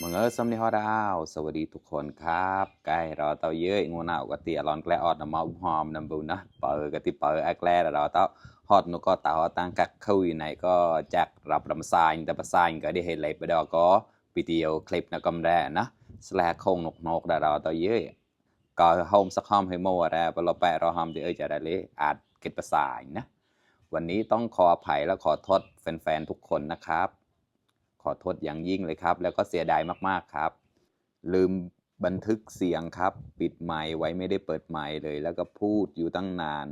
มึงสำนีฮอดาวสวัสดีทุกคนครับใกล้เราเตาเยอะงูหนาวกติอลอนแกลออดน้ำมาหอมน้ำบุนะเปิดกติเปิดแกลเราเตาฮอดนุก็เตาตั้งกักคุยไหนก็แจกรับรำซายแต่ประสายก็ได้เห็นเลยไปดอกก็วิดีโอคลิปนะกำแรนะสแลคงนกเราเตาเยอะก็โฮมสักห้อมให้โม่แล้วเราแปะเราหอมที่จะได้เลยอาจเก็บประสายนะวันนี้ต้องขออภัยและขอโทษแฟนๆทุกคนนะครับขอโทษอย่างยิ่งเลยครับแล้วก็เสียดายมากๆครับ ลืมบันทึกเสียงครับปิดไมค์ไว้ไม่ได้เปิดไมค์เลยแล้วก็พูดอยู่ตั้งนาน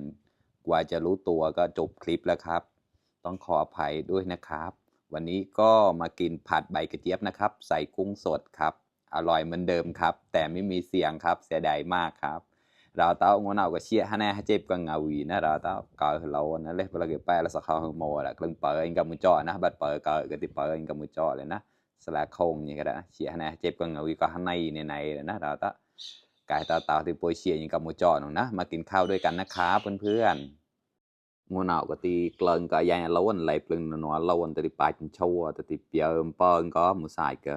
กว่าจะรู้ตัวก็จบคลิปแล้วครับต้องขออภัยด้วยนะครับวันนี้ก็มากินผัดใบกระเจี๊ยบนะครับใส่กุ้งสดครับอร่อยเหมือนเดิมครับแต่ไม่มีเสียงครับเสียดายมากครับเราtahu ngonoก็เชียฮะแน่ฮะเจ็บก็เงาวีนะเราtahu kalauเรานั่นเลยเวลาเก็บไปแล้วสักเขาหัวโมละกลึงเปิดเองกับมือจ่อนะบัดเปิดก็ติเปิดเองกับมือจ่อเลยนะ สลาคงนี่ก็ได้เชียนะเจ็บก็เงาวีก็ข้างในนะเราตักายตาที่ป่วยเชียยังกับมือจ่อหนูนะมากินข้าวด้วยกันนะครับเพื่อนๆงูหนาวก็ตีเกลินก็ยังล้วนไหลปลึงหนอนล้วนแต่ที่ปลายเป็นชัวแต่ที่เปียเปิงก็มือสายก็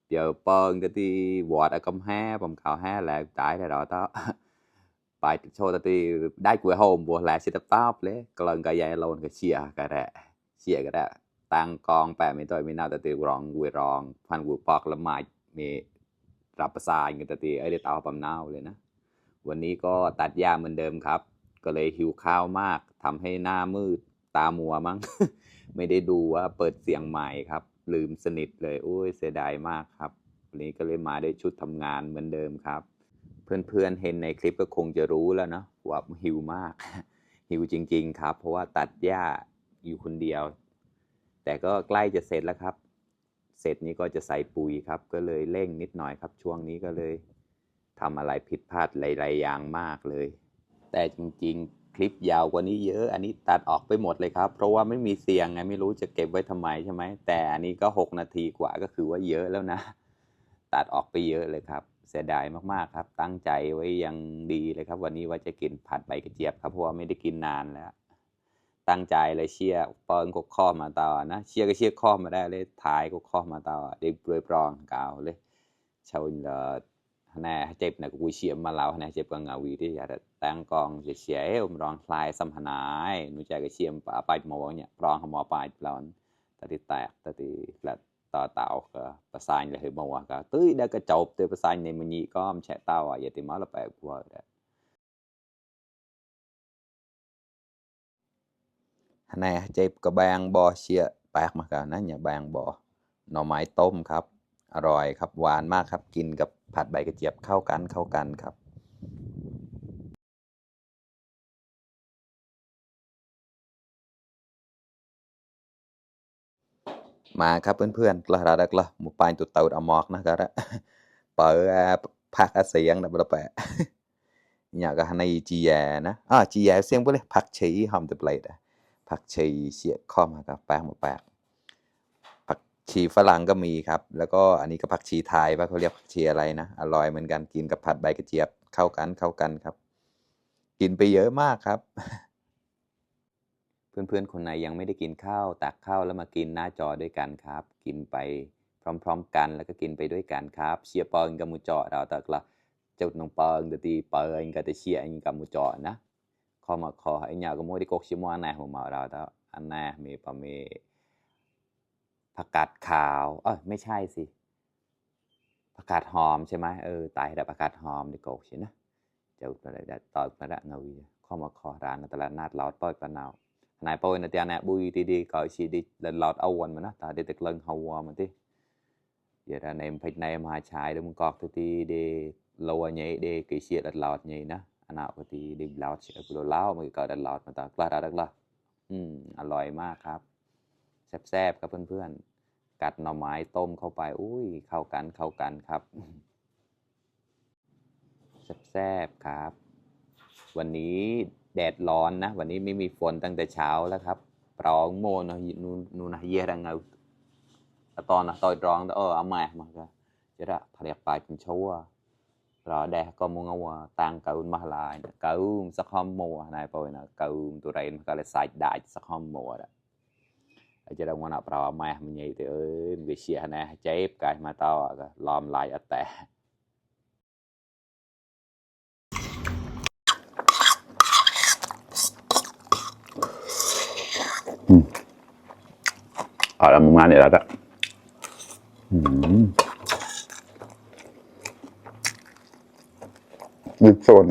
เปียเปิงแต่ที่วอดกำแห่ผมข่าวแห่แหลกตายได้เราตัไปโชว์แต่ที่ได้กล้วยโฮมบัวแหลกสิตับตับเลยกลนก็ยังล้วนก็เชียก็ได้เชียก็ได้ ตั้งกองแปะไม่ต่อยไม่น่าแต่ตีรองกุยรองพันกุยปอกละหมาดมีรับประสานกันแต่ตีไอ้เด็ดเอาปั๊มน้าวเลยนะวันนี้ก็ตัดหญ้าเหมือนเดิมครับก็เลยหิวข้าวมากทำให้หน้ามืดตามัวมั้งไม่ได้ดูว่าเปิดเสียงใหม่ครับลืมสนิทเลยโอ้ยเสียดายมากครับวันนี้ก็เลยมาได้ชุดทำงานเหมือนเดิมครับเพื่อนๆเห็นในคลิปก็คงจะรู้แล้วเนาะว่าหิวมากหิวจริงๆครับเพราะว่าตัดหญ้าอยู่คนเดียว แต่ก็ใกล้จะเสร็จแล้วครับเสร็จนี้ก็จะใส่ปุ๋ยครับก็เลยเร่งนิดหน่อยครับช่วงนี้ก็เลยทำอะไรผิดพลาดหลายๆอย่างมากเลยแต่จริงๆคลิปยาวกว่านี้เยอะอันนี้ตัดออกไปหมดเลยครับเพราะว่าไม่มีเสียงไงไม่รู้จะเก็บไว้ทำไมใช่ไหมแต่อันนี้ก็6 นาทีกว่าก็คือว่าเยอะแล้วนะตัดออกไปเยอะเลยครับเสียดายมากๆครับตั้งใจไว้ยังดีเลยครับวันนี้ว่าจะกินผัดใบกระเจี๊ยบครับเพราะว่าไม่ได้กินนานแล้วตั้งใจเลยเชียร์เปิงก็ข้อมาตานะเชียร์ก็เชียร์ข้อมาได้เลยถ่ายก็ข้อมาตาเด็กเปลือยปรองกาวเลยชาวแน่เจ็บนะกูเชียร์มาแล้วแน่เจ็บก็เงาวีที่อยากตั้งกองเชียร์เอ้มรองคลายสัมพนายนูใจก็เชียร์ไปหมอเนี่ยปรองหมอไปแล้วตอนที่แตกตอนที่ละต่อเต่าก็ประสานเลยหมอก็ตื้อได้ก็จบตัวประสานในมันนี้ก็มันแฉะเต่าอ่ะอย่าติมาเราไปกลัวแน่เจ็บก็แบงบอเชียแปลกมากันนะเนี่ยแบงบอหน่อไม้ต้มครับอร่อยครับหวานมากครับกินกับผัดใบกระเจี๊ยบเข้ากันครับมาครับเพื่อนๆกระดาษกระหมูปานตุดเต่าอมอกนะครับเปิดผักเสียงนะบลาแปะเนี่ยก็ในจีแยนะจีแยเสียงไปเลยผักชีหอมตะเปลดผักชีเสียข้อมาครับแปลงมาแปลง ผักชีฝรั่งก็มีครับแล้วก็อันนี้ก็ผักชีไทยว่าเขาเรียกผักชีอะไรนะอร่อยเหมือนกันกินกับผัดใบกระเจี๊ยบเข้ากันครับกินไปเยอะมากครับเพื่อนๆคนไหนยังไม่ได้กินข้าวตักข้าวแล้วมากินหน้าจอด้วยกันครับกินไปพร้อมๆกันแล้วก็กินไปด้วยกันครับเชียร์เปิงกับมูเจาะเราแต่ละเจ้าหนองเปิงแต่ตีเปิงก็จะเชียร์อันกับมูเจาะนะข้อมาขอไอ้เนี่ยก็มัวที่กกชิมวอันไหนของเราแต่อันไหนมีปะมีผักกาดขาวไม่ใช่สิ ผักกาดหอมใช่ไหมตายแต่ผักกาดหอมดีกว่าใช่นะเจ้าอะไรได้ต่อยมาละเงาวีข้อมาขอร้านตลาดนัดลอดป้อยปะนาวนายป้อยนะเตียนบุยดีๆก็ชีดิเดินลอดเอาวันมันนะแต่เด็กเลิงหัวมันที่giờ ra này phải này mà trái đúng cọc thì đi lâu nhảy đi cái xe đặt lọt nhảyนะอันnào thì đi lọt sẽ cứ lọt màก็ดันลอดมาตากล้าดักล้าอร่อยมากครับแซ่บๆครับเพื่อนๆกัดหน่อไม้ต้มเข้าไปอุ้ยเข้ากันครับแซ่บๆครับวันนี้แดดร้อนนะวันนี้ไม่มีฝนตั้งแต่เช้าแล้วครับปรองโมนนูนะเยรังเงาตอนนะตอยรองเอามาก็จะได้ผลิตไปเป็นชัวrồi đây có muốn ngầu tăng cấu mà lại cấu sắc hom mùa này rồi là cấu tụi này nó gọi là sạch đại sắc hom mùa đó จะได้งอนเอาเปล่าแม่มันใหญ่เตอวิเชียนะเจ็บกายมาต่อก็ล้อมลายอัตแต่แล้วมึงมาเนี่ยแล้วยึดโซน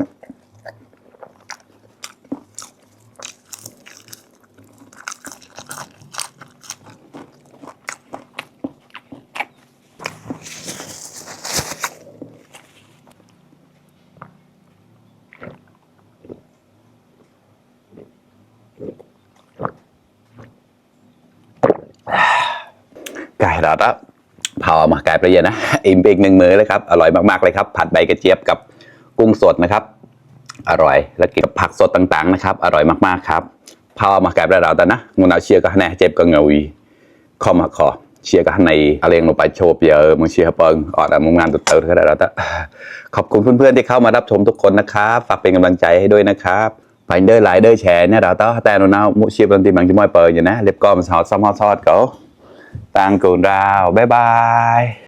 ไก่เราแล้วเผามาไก่ประเดี๋ยวนะอิ่มไปอีก1 มื้อเลยครับอร่อยมากๆเลยครับผัดใบกระเจี๊ยบกับกุ้งสดนะครับอร่อยแล้วกินกับผักสดต่างๆนะครับอร่อยมากๆครับเผามาไก่ประเดี๋ยวแต่นะงูเอาเชียร์ก็แน่เจ็บก็เงยข้อมาคอเชียร์ก็ในอะไรลงไปโชว์เยอะมึงเชียร์เปิงออดมุมงานตัวเติร์ก็ได้แล้วขอบคุณเพื่อนๆที่เข้ามารับชมทุกคนนะครับฝากเป็นกำลังใจให้ด้วยนะครับไปเดอร์ไลเดอร์แชร์เนี่ยเราต้องแต่เราเอามุเชียร์บางทีบางที่มวยเปิดอยู่นะเรียบก้อมสาวซ้อมฮอตซอดเขาต่างกูดาวบ๊ายบาย